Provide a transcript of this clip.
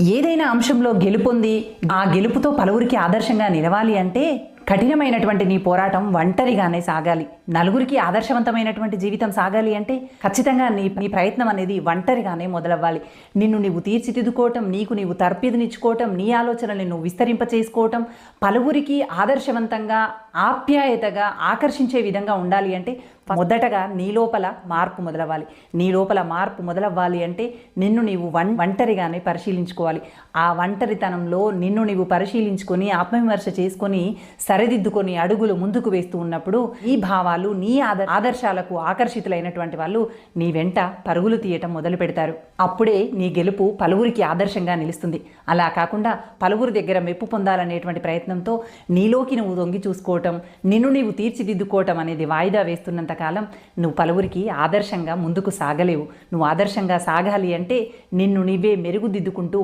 ఏదైనా అంశంలో గెలుపొంది ఆ గెలుపుతో పలువురికి ఆదర్శంగా నిలవాలి అంటే కఠినమైనటువంటి నీ పోరాటం ఒంటరిగానే సాగాలి. నలుగురికి ఆదర్శవంతమైనటువంటి జీవితం సాగాలి అంటే ఖచ్చితంగా నీ ప్రయత్నం అనేది ఒంటరిగానే మొదలవ్వాలి. నిన్ను నీవు తీర్చిదిద్దుకోవటం, నీకు నీవు తర్పిదినిచ్చుకోవటం, నీ ఆలోచనల్ని నువ్వు విస్తరింప చేసుకోవటం, పలువురికి ఆదర్శవంతంగా ఆప్యాయతగా ఆకర్షించే విధంగా ఉండాలి అంటే మొదటగా నీ లోపల మార్పు మొదలవ్వాలి. నీ లోపల మార్పు మొదలవ్వాలి అంటే నిన్ను నీవు ఒంటరిగానే పరిశీలించుకోవాలి. ఆ ఒంటరితనంలో నిన్ను నీవు పరిశీలించుకొని ఆత్మవిమర్శ చేసుకొని సరిదిద్దుకొని అడుగులు ముందుకు వేస్తూ ఉన్నప్పుడు ఈ భావాలు నీ ఆదర్శాలకు ఆకర్షితులైనటువంటి వాళ్ళు నీ వెంట పరుగులు తీయటం మొదలు పెడతారు. అప్పుడే నీ గెలుపు పలువురికి ఆదర్శంగా నిలుస్తుంది. అలా కాకుండా పలువురి దగ్గర మెప్పు పొందాలనేటువంటి ప్రయత్నంతో నీలోకి నువ్వు దొంగి చూసుకోవటం, నిన్ను నీవు తీర్చిదిద్దుకోవటం అనేది వాయిదా వేస్తున్నంత కాలం నువ్వు పలువురికి ఆదర్శంగా ముందుకు సాగలేవు. నువ్వు ఆదర్శంగా సాగాలి అంటే నిన్ను నీవే మెరుగుదిద్దుకుంటూ